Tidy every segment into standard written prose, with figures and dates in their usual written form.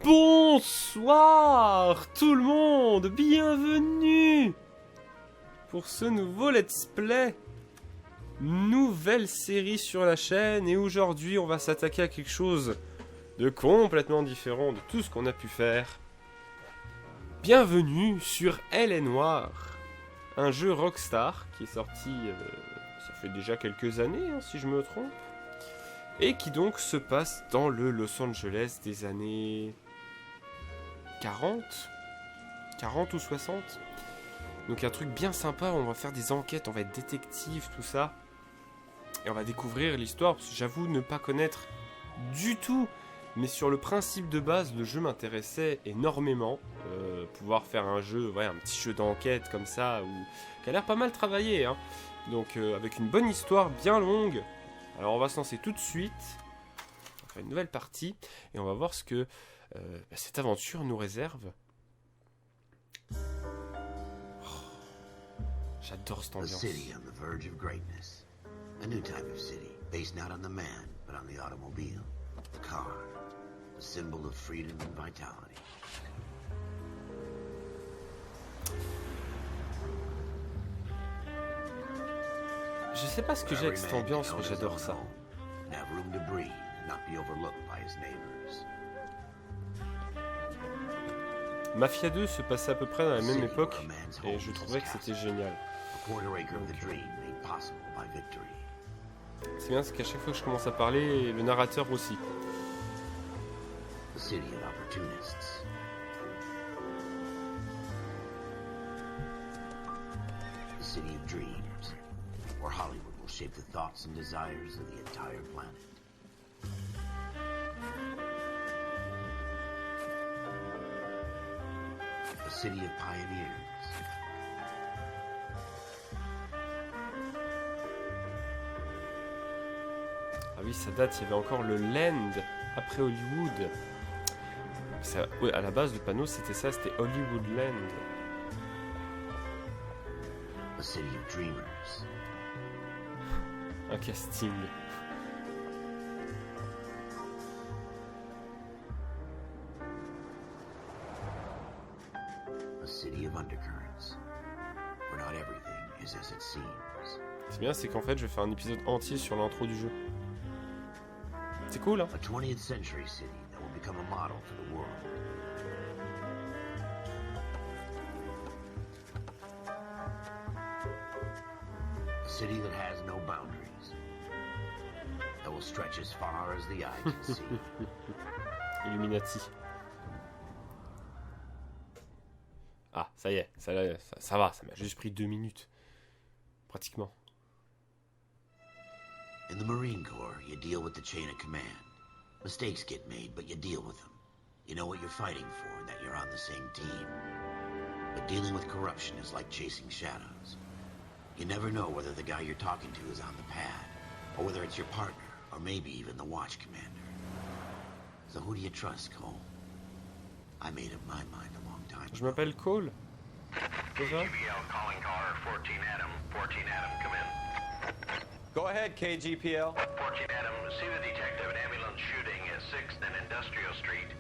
Bonsoir tout le monde, bienvenue pour ce nouveau let's play. Nouvelle série sur la chaîne et aujourd'hui on va s'attaquer à quelque chose de complètement différent de tout ce qu'on a pu faire. Bienvenue sur Noire, un jeu Rockstar qui est sorti, ça fait déjà quelques années hein, si je me trompe. Et qui donc se passe dans le Los Angeles des années 40 ou 60. Donc un truc bien sympa, on va faire des enquêtes, on va être détective, tout ça. Et on va découvrir l'histoire, parce que j'avoue ne pas connaître du tout. Mais sur le principe de base, le jeu m'intéressait énormément. Pouvoir faire un jeu, ouais, un petit jeu d'enquête comme ça, qui a l'air pas mal travaillé. Hein. Donc avec une bonne histoire bien longue. Alors on va se lancer tout de suite, on va faire une nouvelle partie, et on va voir ce que cette aventure nous réserve. Oh, j'adore cette ambiance. City on the verge of greatness. A new type of city, based not on the man, but on the automobile, the car, the symbol of freedom and vitality. Je sais pas ce que j'ai avec cette ambiance, mais j'adore ça. Mafia 2 se passait à peu près dans la même époque, et je trouvais que c'était génial. C'est bien, c'est qu'à chaque fois que je commence à parler, le narrateur aussi. City of dreams, where Hollywood will shape the thoughts and desires of the entire planet. A city of pioneers. Ah oui, ça date, il y avait encore le Land après Hollywood. Ça, ouais, à la base, le panneau c'était ça, c'était Hollywood Land. A city of dreamers. Un casting. A city of undercurrents, where not everything is as it seems. C'est bien, c'est qu'en fait, je vais faire un épisode entier sur l'intro du jeu. C'est cool, hein? A 20th century city that will become a model for the world. A city that has no boundaries, that will stretch as far as the eye can see. Illuminati. Ah, ça y est, ça va, ça m'a juste pris 2 minutes. Pratiquement. In the Marine Corps, you deal with the chain of command. Mistakes get made, but you deal with them. You know what you're fighting for, that you're on the same team. But dealing with corruption is like chasing shadows. You never know whether the guy you're talking to is on the pad, or whether it's your partner, or maybe even the watch commander. So who do you trust, Cole? I made up my mind a long time ago. Je m'appelle Cole. KGPL calling caller 14 Adam. 14 Adam, come in. Go ahead, KGPL. 14 Adam, see the detective, an ambulance shooting at 6th and Industrial Street.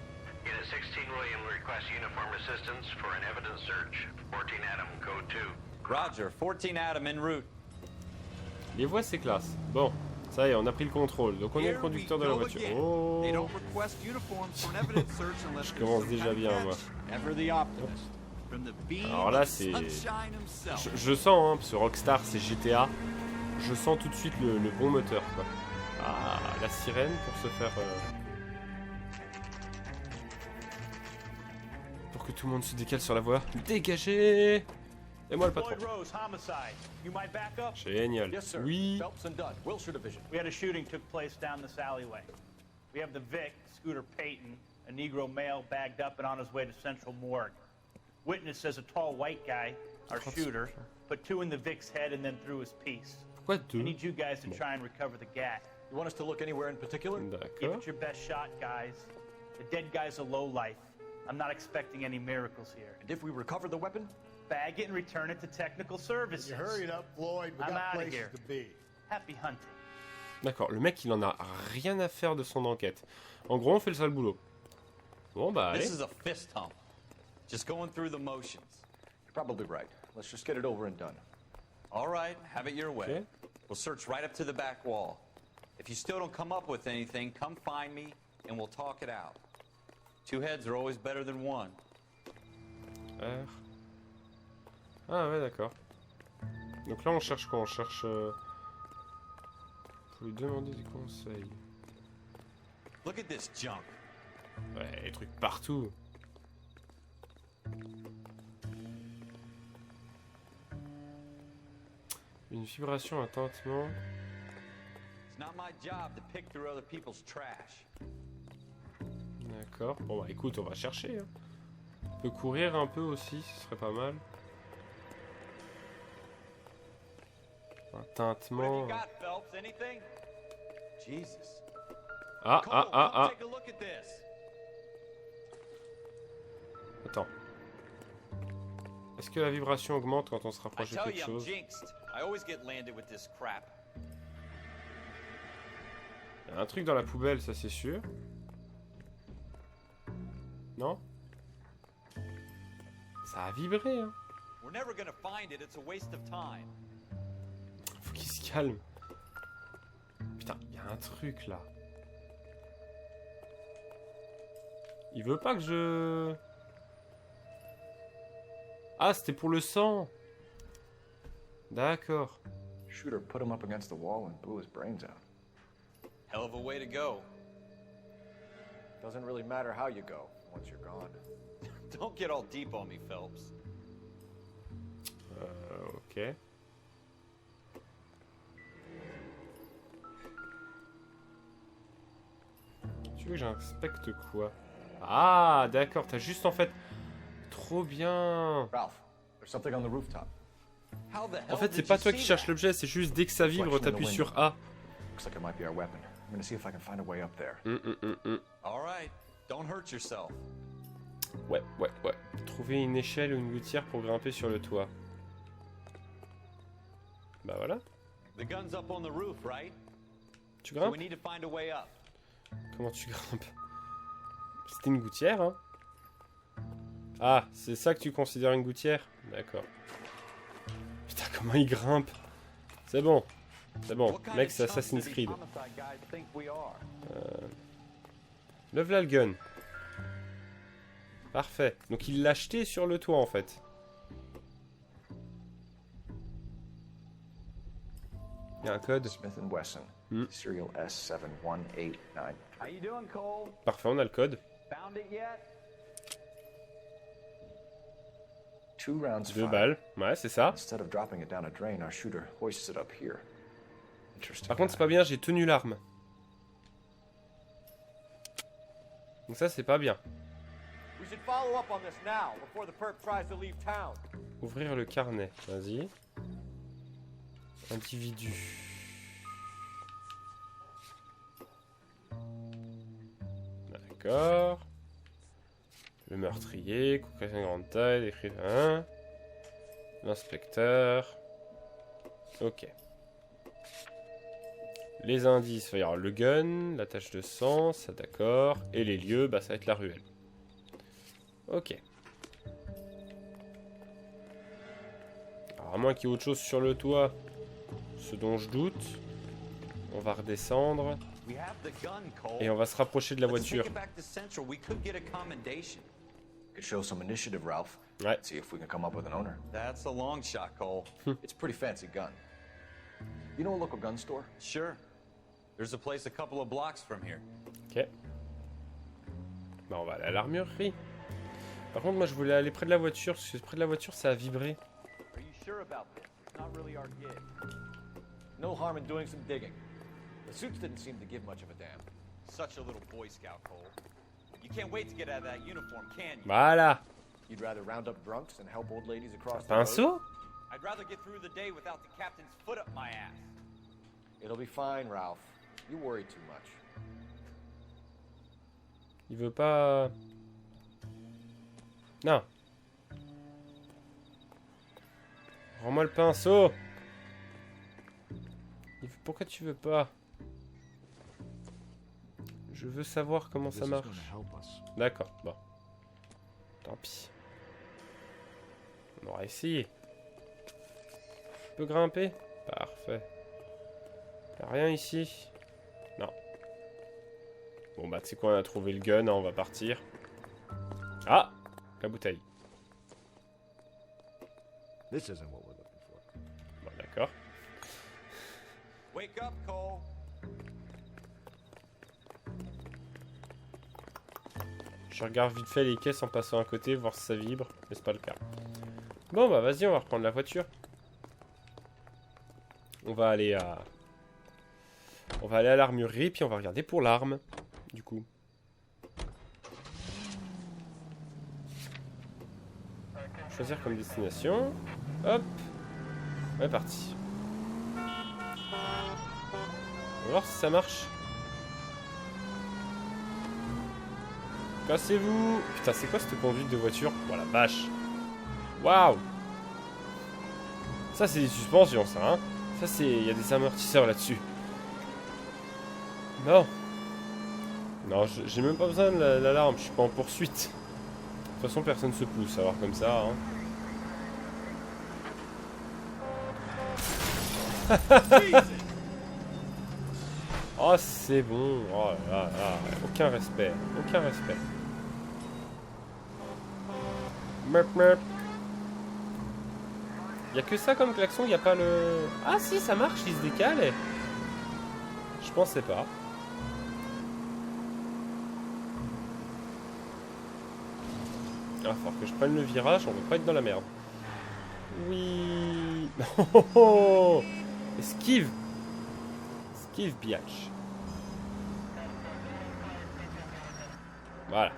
Unit 16 William requests uniform assistance for an evidence search. 14 Adam, code 2. Roger, 14 Adam en route. Les voix c'est classe. Bon, ça y est, on a pris le contrôle. Donc on est le conducteur de la voiture. Oh, je commence déjà bien moi. Alors là c'est... Je sens, hein, parce que Rockstar c'est GTA. Je sens tout de suite le bon moteur quoi. Ah, la sirène pour se faire... Pour que tout le monde se décale sur la voie. Dégagez! Et moi le patron. Génial. Oui. We had a shooting took place down this alleyway. We have the Vic, Scooter Payton, a Negro male bagged up and on his way to Central Morgue. Witness says a tall white guy, our shooter, put 2 in the Vic's head and then threw his piece. Pourquoi I 2? need you guys to try and recover the gat. You want us to look anywhere in particular? Give D'accord. it your best shot, guys. The dead guy's a low life. I'm not expecting any miracles here. And if we recover the weapon? Bag it and return it to technical services. You hurry it up, Floyd. We I'm got outta places here. to be. Happy hunting. D'accord, le mec il en a rien à faire de son enquête. En gros on fait le sale boulot. Bon bah allez. This is a fist hump. Just going through the motions. You're probably right. Let's just get it over and done. All right, have it your way. Okay. We'll search right up to the back wall. If you still don't come up with anything, come find me and we'll talk it out. Two heads are always better than one. R. Ah ouais d'accord. Donc là on cherche quoi? On cherche... Faut lui demander des conseils. Look at this junk. Ouais, les trucs partout. Une vibration, un tintement. It's not my job to pick through other people's trash. D'accord. Bon bah écoute, on va chercher. Hein. On peut courir un peu aussi, ce serait pas mal. Un What have tintement. you got, Phelps? Anything? Jesus. Ah, Cole, ah, ah, come ah. take a look at this. Attends. Est-ce que la vibration augmente quand on se I rapproche de tell quelque you, I'm chose? jinxed. I always get landed with this crap. Il y a un truc dans la poubelle, ça c'est sûr. Non? Ça a vibré, hein. We're never gonna find it. It's a waste of time. Faut qu'il se calme. Putain, il y a un truc là. Il veut pas que je... Ah, c'était pour le sang. D'accord. Shooter put him up against the wall and blew his brains out. Hell of a way to go. Doesn't really matter how you go once you're gone. Don't get all deep on me, Phelps. Ok. Tu veux que j'inspecte quoi? Ah, d'accord, t'as juste en fait... Trop bien. Ralph, there's something on the rooftop. How the hell En fait, c'est did pas you toi qui see cherches that? l'objet, c'est juste dès que ça vibre, t'appuies sur A. Looks like it might be our weapon. I'm gonna see if I can find a way up there. All right, don't hurt yourself. Ouais. Trouver une échelle ou une gouttière pour grimper sur le toit. Bah voilà. The gun's up on the roof, right? Tu So grimpes? we need to find a way up. Comment tu grimpes? C'était une gouttière, hein? Ah, c'est ça que tu considères une gouttière? D'accord. Putain, comment il grimpe? C'est bon. C'est bon. What kind Mec, of c'est chumps Assassin's do these Creed. homicide guys think we are? Lève là le gun. Parfait. Donc il l'a acheté sur le toit, en fait. Il y a un code. Smith & Wesson, serial S7189. How you doing, Cole? Parfait, on a le code. Found it yet? 2 rounds 2 fired. balles. Ouais, c'est ça. Instead of dropping it down a drain, our shooter hoists it up here. Interesting. Par contre, c'est pas bien, j'ai tenu l'arme. Donc ça, c'est pas bien. We should follow up on this now, before the perp tries to leave town. Ouvrir le carnet. Vas-y. Individu. D'accord. Le meurtrier, cocaïne grande taille, l'écrivain. L'inspecteur. Ok. Les indices, il va y avoir le gun, la tache de sang, ça d'accord. Et les lieux, bah ça va être la ruelle. Ok. Alors à moins qu'il y ait autre chose sur le toit, ce dont je doute, on va redescendre We have the gun, Cole. et on va se rapprocher de la Let's voiture. take it back to Central. We could get a commendation. Could show some initiative, Ralph. Ouais. See if we can come up with an owner. That's a long shot, Cole. It's a pretty fancy gun. You know a local gun store? Sure. There's a place a couple of blocks from here. Ok. Bah on va aller à l'armurerie. Par contre moi je voulais aller près de la voiture, parce que près de la voiture ça a vibré. Are you sure about this? It's not really our gig. No harm in doing some digging. The suits didn't seem to give much of a damn. Such a little Boy Scout, Cole. You can't wait to get out of that uniform, can you? Voilà. You'd rather round up drunks and help old ladies across the road? Pinceau? I'd rather get through the day without the captain's foot up my ass. It'll be fine, Ralph. You worry too much. Il veut pas... Non. Rends-moi le pinceau. Pourquoi tu veux pas? Je veux savoir comment ça marche. D'accord, bon. Tant pis. On aura essayé. Je peux grimper? Parfait. Y'a rien ici? Non. Bon bah tu sais quoi, on a trouvé le gun, hein, on va partir. Ah! La bouteille. This isn't what we're looking for. Bon d'accord. Wake up, Cole. Je regarde vite fait les caisses en passant à côté, voir si ça vibre, mais c'est pas le cas. Bon bah vas-y, on va reprendre la voiture. On va aller à l'armurerie, puis on va regarder pour l'arme, du coup. Choisir comme destination. Hop. On est parti. On va voir si ça marche. Cassez-vous! Putain, c'est quoi cette conduite de voiture? Oh la vache! Waouh! Ça, c'est des suspensions, ça, hein? Ça, c'est... Il y a des amortisseurs là-dessus. Non! Non, j'ai même pas besoin de l'alarme, je suis pas en poursuite. De toute façon, personne se pousse, alors comme ça, hein. Oh, c'est bon! Oh là là, aucun respect, aucun respect. Merp, merp. Y'a que ça comme klaxon, y a pas le... Ah si, ça marche, il se décale. Je pensais pas. Ah, faut que je prenne le virage, on veut pas être dans la merde. Oui. Oh, oh, oh. Esquive. Esquive, biatch. Voilà.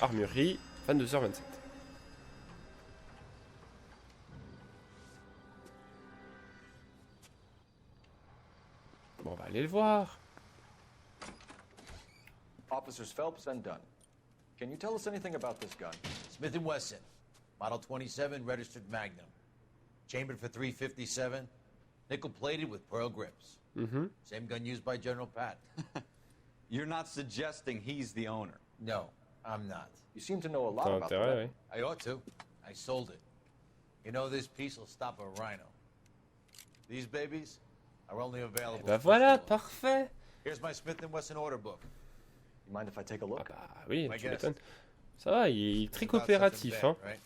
Armurerie, 22h27. Bon, on va aller le voir. Officers Phelps and Dunn. Can you tell us anything about this gun? Smith & Wesson, Model 27, registered Magnum. Chambered for .357, nickel-plated with pearl grips. Mm-hmm. Same gun used by General Patton. You're not suggesting he's the owner. No, I'm not. You seem to know a lot T'as about intérêt, that. oui. I ought to. I sold it. You know, this piece will stop a rhino. These babies are only available... Bah for voilà, sale. parfait. Here's my Smith & Wesson order book. You mind if I take a Ah look? bah oui, I tu guess. m'étonnes. Ça va, il est très About coopératif, something hein. bad, right?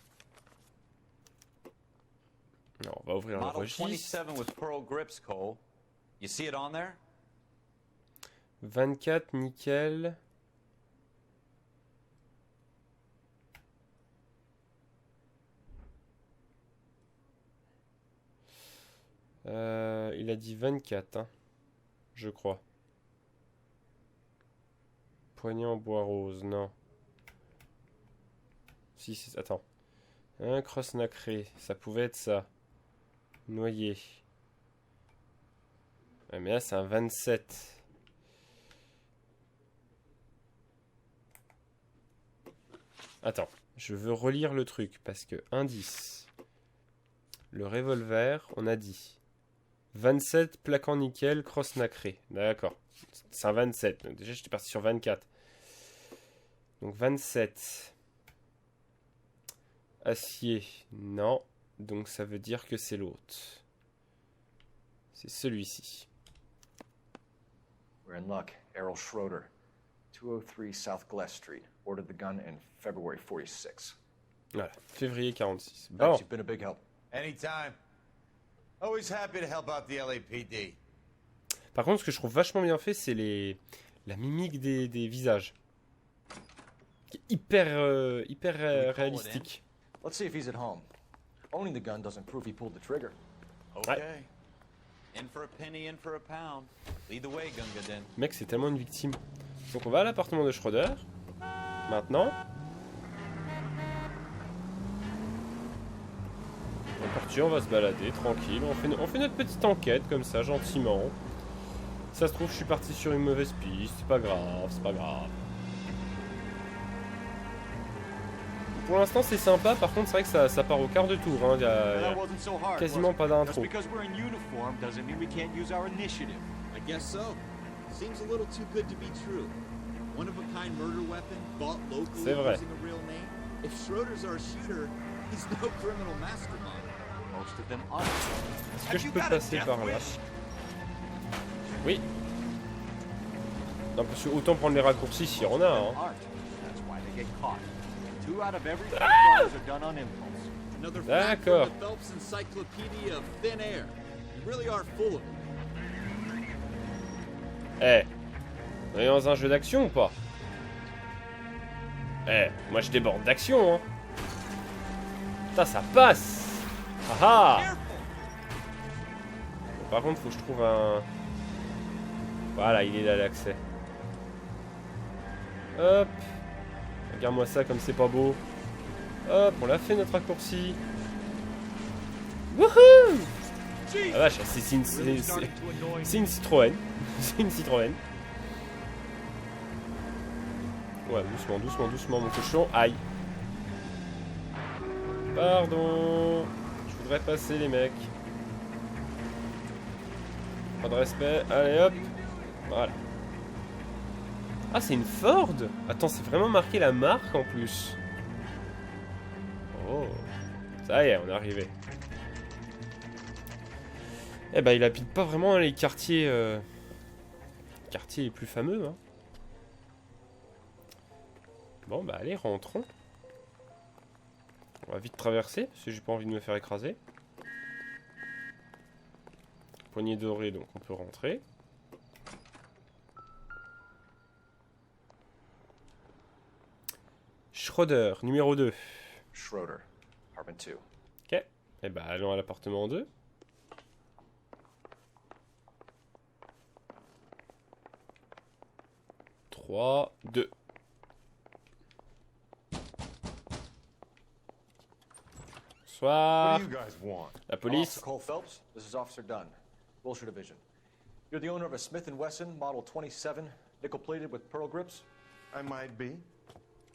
Non, on va ouvrir le Model registre. 27 with pearl grips, Cole. You see it on there? 24, nickel. Il a dit 24, hein, je crois. Poignée en bois rose, non. Si, c'est... Attends. Un cross nacré, ça pouvait être ça. Noyer. Ouais, mais là, c'est un 27. Attends, je veux relire le truc, parce que indice. Le revolver, on a dit. 27, plaque en nickel, cross nacré. D'accord. C'est un 27. Donc déjà, j'étais parti sur 24. Donc 27. Acier, non. Donc ça veut dire que c'est l'autre. C'est celui-ci. We're in luck. Errol Schroeder, 203 South Glass Street. Ordered the gun in February 46. Voilà, février 46. Bon. Thanks, you've been a big help. Anytime. Always happy to help out the LAPD. Par contre, ce que je trouve vachement bien fait, c'est la mimique des visages. Qui est hyper réalistique. Let's see if he's at home. Owning the gun doesn't prove he pulled the trigger. Okay. In for a penny, in for a pound. Lead the way, Gunga Din. Mec, c'est tellement une victime. Donc on va à l'appartement de Schroeder. Maintenant. On est parti, on va se balader, tranquille. On fait notre petite enquête, comme ça, gentiment. Si ça se trouve, je suis parti sur une mauvaise piste. C'est pas grave, c'est pas grave. Pour l'instant, c'est sympa. Par contre, c'est vrai que ça part au quart de tour. Hein. Il y a quasiment pas d'intro. Just because we're in uniform doesn't mean we can't use our initiative. I guess so. Seems a little too good to be true. One of a kind murder weapon bought locally C'est vrai. using a real name. If Schroeder's our shooter, he's no criminal mastermind. Most of them aren't. Est-ce que je peux passer par là? Oui. Non, parce que autant prendre les raccourcis s'il y en a. Hein. Aren't. That's why they get caught. 2 out of every 3 crimes are done on impulse. Another fact D'accord. from the Phelps Encyclopedia of Thin Air. You really are full of it. Eh, on est dans un jeu d'action ou pas? Eh, moi je déborde d'action, hein. Putain, ça passe. Ah ah. Bon, par contre, faut que je trouve un... Voilà, il est là l'accès. Hop. Regarde-moi ça comme c'est pas beau. Hop, on l'a fait notre raccourci. Wouhou! Ah vache, c'est une Citroën. C'est une Citroën. Ouais, doucement, doucement, doucement, mon cochon. Aïe. Pardon. Je voudrais passer, les mecs. Pas de respect. Allez, hop. Voilà. Ah, c'est une Ford? Attends, c'est vraiment marqué la marque en plus. Oh. Ça y est, on est arrivé. Eh ben, il habite pas vraiment les quartiers... quartiers les plus fameux, hein. Bon, bah allez, rentrons. On va vite traverser, parce que j'ai pas envie de me faire écraser. Poignée dorée, donc on peut rentrer. Schroeder, numéro 2. Schroeder, apartment 2. Ok. Eh ben, allons à l'appartement 2. Trois, 2. Bonsoir. What do you guys want? La police. Officer Cole Phelps, this is Officer Dunn, Wilshire Division. You're the owner of a Smith & Wesson Model 27, nickel-plated with pearl grips? I might be.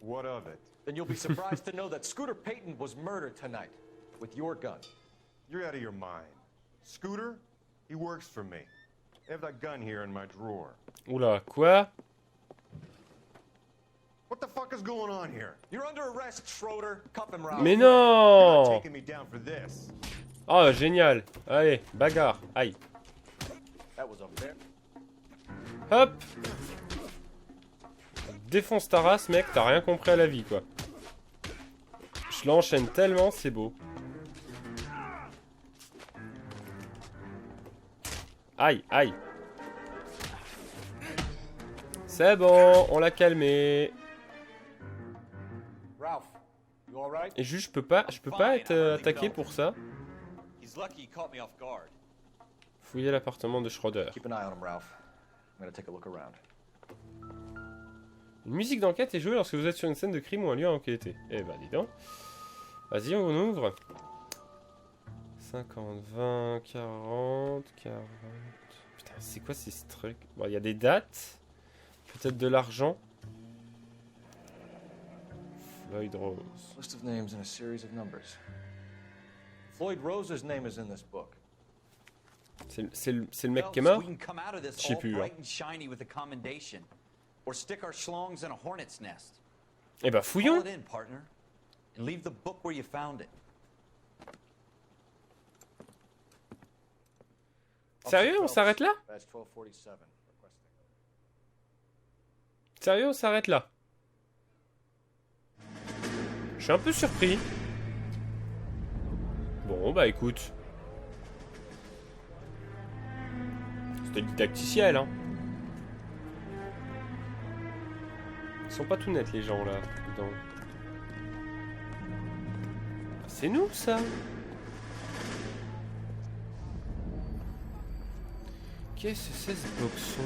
What of it? Then you'll be surprised to know that Scooter Payton was murdered tonight with your gun. You're out of your mind. Scooter? He works for me. I have that gun here in my drawer. Oula, quoi? What the fuck is going on here? You're under arrest, Schroeder. Cuff him, Ralph. Mais You're not non! taking me down for this. Oh, génial. Allez, bagarre. Aïe. That was unfair. Hop. Défonce ta race, mec. T'as rien compris à la vie, quoi. Je l'enchaîne tellement, c'est beau. Aïe, aïe. C'est bon, on l'a calmé. Ralph, you all right? Et juste, je peux pas être attaqué pour ça. He's lucky he caught me off guard. Fouiller l'appartement de Schroeder. Keep an eye on him, Ralph. I'm gonna take a look around. Une musique d'enquête est jouée lorsque vous êtes sur une scène de crime ou un lieu à enquêter. Eh ben, dis donc. Vas-y, on ouvre. 50, 20, 40, 40... Putain, c'est quoi ces trucs? Bon, il y a des dates. Peut-être de l'argent. Floyd Rose. List of names and a series of numbers. Floyd Rose's name is in this book. C'est le mec qui est mort? We can come out of this Je sais all plus, hein. bright and shiny with a commendation. Or stick our schlongs in a hornet's nest. Eh ben, Call fouillons. it in, partner. And leave the book where you found it. Sérieux, on s'arrête là? Badge 1247. Requesting. Sérieux, on s'arrête là? Je suis un peu surpris. Bon, bah écoute. C'était didacticiel, hein. Ils sont pas tout nets, les gens, là, dedans. C'est nous, ça. Qu'est-ce que c'est, ce boxon?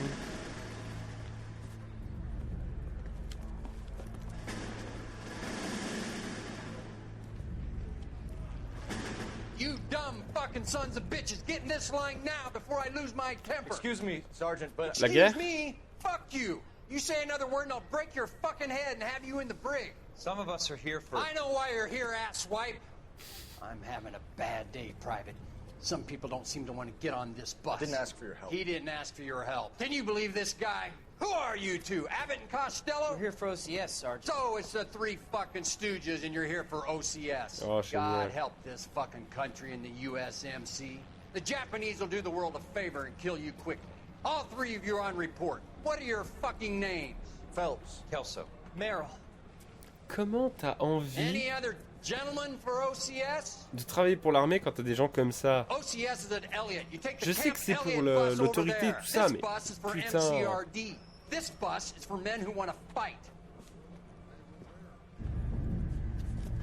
You dumb fucking sons of bitches, get in this line now before I lose my temper. Excuse me, Sergeant, but... La guerre? Excuse me? Fuck you. You say another word and I'll break your fucking head and have you in the brig. Some of us are here for... I know why you're here, asswipe. I'm having a bad day, Private. Some people don't seem to want to get on this bus. Didn't ask for your help. He didn't ask for your help. Can you believe this guy? Who are you two? Abbott and Costello? We're here for OCS, Sergeant. So it's the three fucking stooges and you're here for OCS. Oh, God help this fucking country and the USMC. The Japanese will do the world a favor and kill you quickly. All three of you are on report. What are your fucking names? Phelps. Kelso. Merrill. Comment t'as envie Any other gentlemen for OCS? de travailler pour l'armée quand t'as des gens comme ça? OCS is at Elliott. You take the Je sais Camp que c'est pour Elliott bus over l'autorité there. tout ça, This mais bus is for putain. MCRD. This bus is for men who want to fight.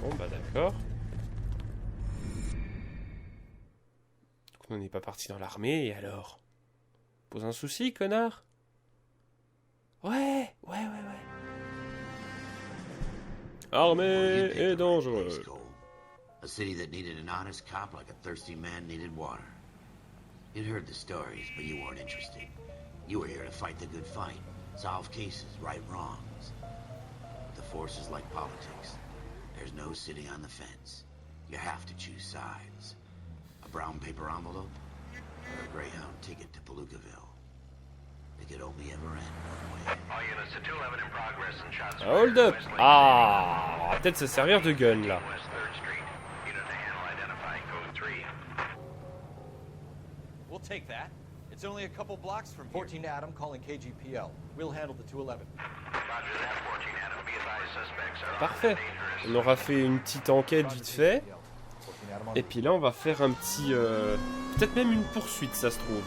Bon bah d'accord. Donc on n'est pas parti dans l'armée, et alors? Pose un souci, connard? Ouais. Armée est dangereuse. A city that needed an honest cop like a thirsty man needed water. You'd heard the stories, but you weren't interested. You were here to fight the good fight, solve cases, right wrongs. But the force is like politics. There's no sitting on the fence. You have to choose sides. A brown paper envelope or a Greyhound ticket to Palookaville. It could only ever end one way. All units to 211 in progress and shots Hold fired. up. Ah, on va peut-être se servir de gun là. West 3rd Street. Unit to handle identifying code 3. We'll take that. It's only a couple blocks from here. 14 Adam calling KGPL. We'll handle the 211. Roger that, 14 Adam. Be advised, suspects are Parfait. dangerous. On aura fait une petite enquête vite fait. 14 Adam on Et puis là, on va faire un petit... peut-être même une poursuite, ça se trouve.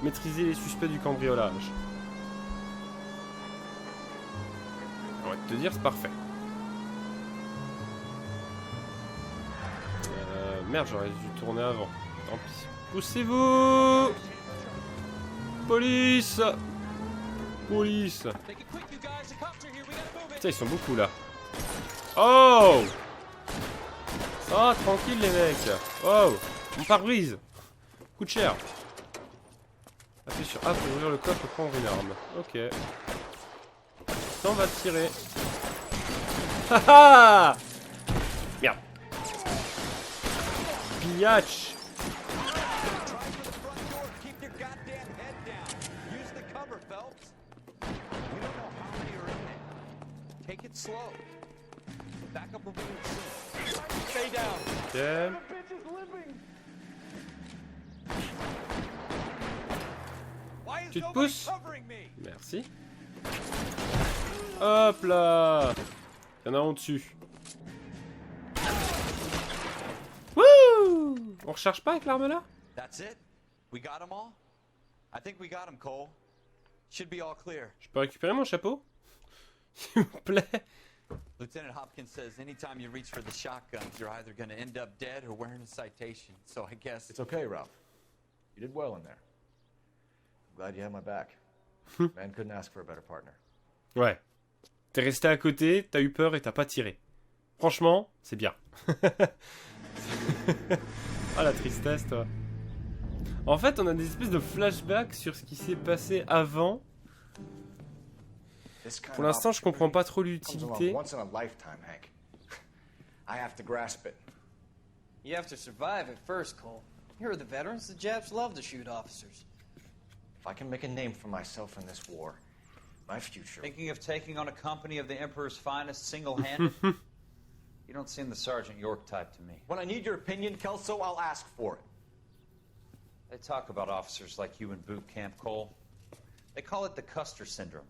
Maîtriser les suspects du cambriolage. On va te dire, c'est parfait. Merde, j'aurais dû tourner avant. Tant pis. Poussez-vous! Police! Police! Putain, ils sont beaucoup là. Oh! Oh, tranquille les mecs. Oh! Mon pare-brise! Coûte cher. Appuie sur A pour ouvrir le coffre et prendre une arme. Ok. Ça, on va tirer. Haha! Merde. Biatch! Take it slow. Back up a little. Stay down. Ok. Tu te pousses? Merci. Hop là! Il y en a en dessus. Wouh! On recharge pas avec l'arme là? That's it? We got them all? I think we got them, Cole. Should be all clear. Je peux récupérer mon chapeau? S'il vous plaît. Lieutenant Hopkins says anytime you reach for the shotguns, you're either going to end up dead or wearing a citation. So I guess... It's okay, Ralph. You did well in there. I'm glad you had my back. Man couldn't ask for a better partner. Ouais. T'es resté à côté, t'as eu peur et t'as pas tiré. Franchement, c'est bien. Ah la tristesse, toi. En fait, on a des espèces de flashbacks sur ce qui s'est passé avant. Pour l'instant, je comprends pas trop l'utilité. Once in a lifetime, Hank. I have to grasp it. You have to survive at first, Cole. Here are the veterans. The Japs love to shoot officers. If I can make a name for myself in this war, my future... Thinking of taking on a company of the Emperor's finest single-handed? You don't seem the Sergeant York type to me. When I need your opinion, Kelso, I'll ask for it. They talk about officers like you in boot camp, Cole. They call it the Custer syndrome.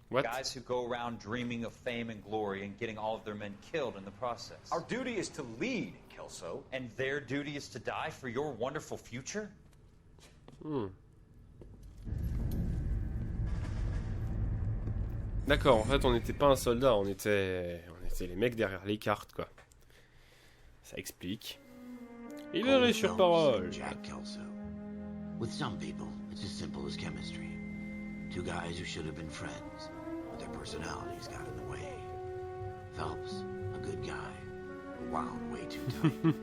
What? Guys who go around dreaming of fame and glory and getting all of their men killed in the process. Our duty is to lead, Kelso. And their duty is to die for your wonderful future? D'accord, en fait, on n'était pas un soldat, on était les mecs derrière les cartes, quoi. Ça explique. Il est sur parole. Jack Kelso. With some people, it's as simple as chemistry. Two guys who should have been friends, but their personalities got in the way. Phelps, a good guy, but wound way too tight.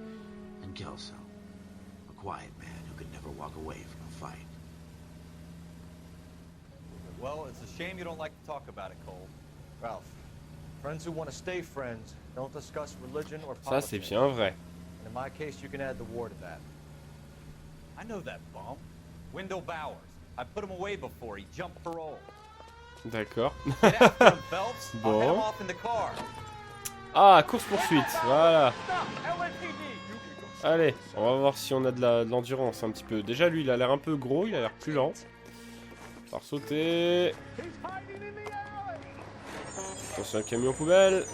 And Kelso, a quiet man who could never walk away from a fight. Well, it's a shame you don't like to talk about it, Cole. Ralph, friends who want to stay friends don't discuss religion or Ça, politics. c'est bien vrai. And in my case, you can add the war to that. I know that bum. Wendell Bowers. I put him away before. He jumped parole. D'accord. Get after him, Phelps. I'll head him Bon. off in the car. Ah, course-poursuite, voilà. Allez, on va voir si on a de l'endurance un petit peu. Déjà, lui, il a l'air un peu gros, il a l'air plus lent. On va sauter. Attention, un camion poubelle.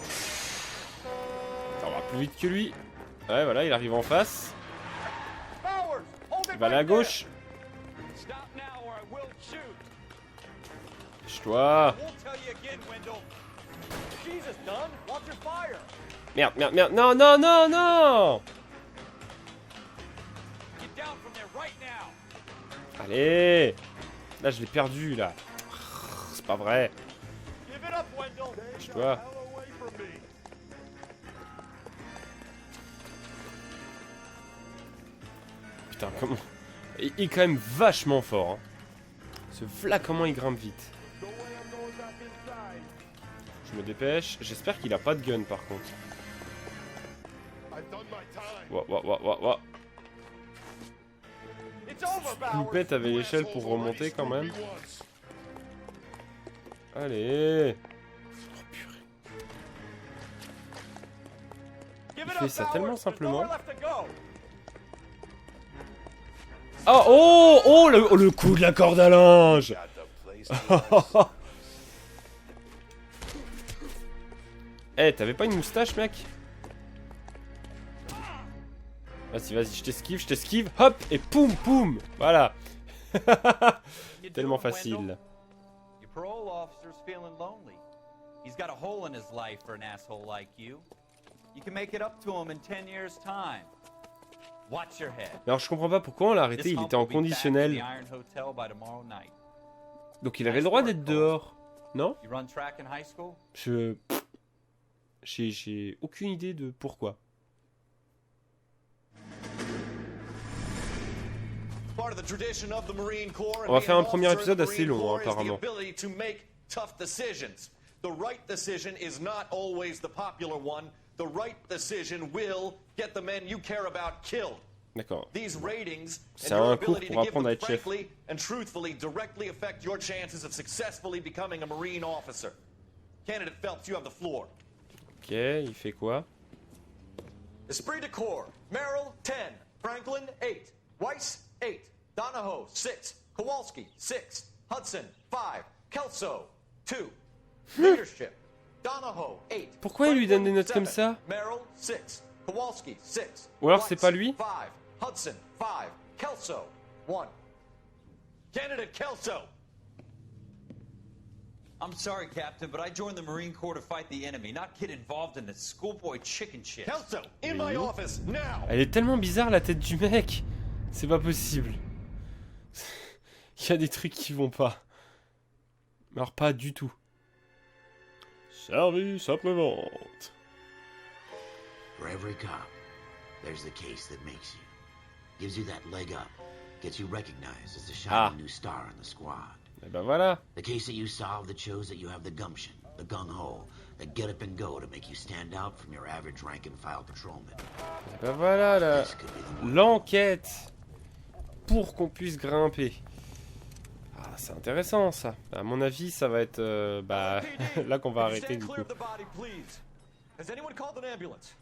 Ça va plus vite que lui. Ouais, voilà, il arrive en face. Il va aller à gauche. Lâche-toi. Merde, merde, merde. Non, non, non, non. Allez. Là, je l'ai perdu, là. C'est pas vrai. Lâche-toi. Putain, comment... Il est quand même vachement fort. Hein. Ce v'là comment il grimpe vite. Je me dépêche. J'espère qu'il a pas de gun par contre. Ouah, ouah, ouah, ouah, ouah. Loupette avait l'échelle pour remonter quand même. Allez. Oh purée. Il fait ça tellement simplement. Oh, oh, oh, le coup de la corde à linge. Eh, t'avais pas une moustache, mec? Vas-y, vas-y, je t'esquive, hop, et poum, poum. Voilà. Tellement facile. Your parole officer's feeling lonely. He's got a hole in his life for an asshole like you. You can make it up to him in 10 years' time. Watch your head. Alors je comprends pas pourquoi on l'a arrêté, il était en conditionnel. Donc il avait le droit d'être dehors, non? J'ai aucune idée de pourquoi. On va faire un premier épisode assez long, hein, apparemment. The right decision is not always the popular one. The right decision will get the men you care about killed. D'accord. These ratings C'est and your un cours ability pour to give apprendre à them être chef. frankly and truthfully directly affect your chances of successfully becoming a Marine officer. Candidate Phelps, you have the floor. Ok, il fait quoi? Esprit de corps. Merrill, 10. Franklin, 8. Weiss, 8. Donahoe, 6. Kowalski, 6. Hudson, 5. Kelso, 2. Leadership. Donahoe, 8. Pourquoi il lui donne des notes comme ça? Merrill, 6. Kowalski, 6. Ou alors c'est pas lui? 5. Hudson, 5. Kelso, 1. Candidate Kelso. I'm sorry, Captain, but I joined the Marine Corps to fight the enemy, not get involved in this schoolboy chicken shit. Kelso, in my office now. Elle est tellement bizarre la tête du mec. C'est pas possible. Il y a des trucs qui vont pas. Alors pas du tout. Service après-vente. For every cop, there's the case that makes you. Gives you that leg up. Gets you recognized as the shining new star in the squad. Et ben voilà. The case that you solve that shows that you have the gumption, the gung-ho, the get up and go to make you stand out from your average rank-and-file patrolman. Et ben voilà l'enquête. Pour qu'on puisse grimper. Ah, c'est intéressant ça. À mon avis, ça va être là qu'on va arrêter du coup. Has anyone called an ambulance?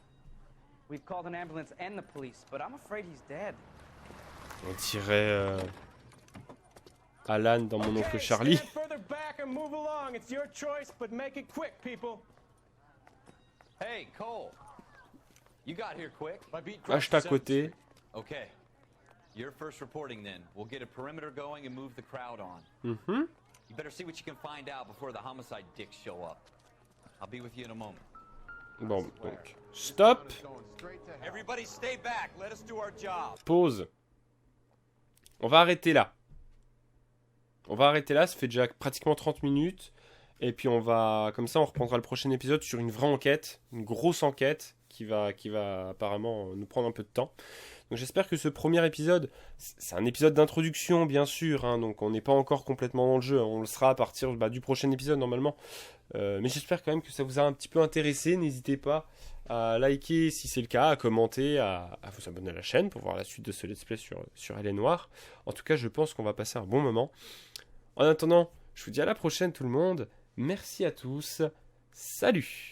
We've called an ambulance and the police, but I'm afraid he's dead. On dirait Alan dans Mon oncle Charlie. Hey, Cole. You got here quick. Achète à côté. Okay. You're first reporting then. We'll get a perimeter going and move the crowd on. Mm-hmm. You better see what you can find out before the homicide dicks show up. I'll be with you in a moment. Bon, donc, stop. Everybody stay back. Let us do our job. Pause. On va arrêter là. On va arrêter là, ça fait déjà pratiquement 30 minutes. Et puis on va, comme ça on reprendra le prochain épisode sur une vraie enquête, une grosse enquête qui va apparemment nous prendre un peu de temps. Donc j'espère que ce premier épisode, c'est un épisode d'introduction bien sûr, hein, donc on n'est pas encore complètement dans le jeu, on le sera à partir du prochain épisode normalement. Mais j'espère quand même que ça vous a un petit peu intéressé. N'hésitez pas à liker si c'est le cas, à commenter, à vous abonner à la chaîne pour voir la suite de ce let's play sur Elle est Noire. En tout cas, je pense qu'on va passer un bon moment. En attendant, je vous dis à la prochaine tout le monde. Merci à tous. Salut!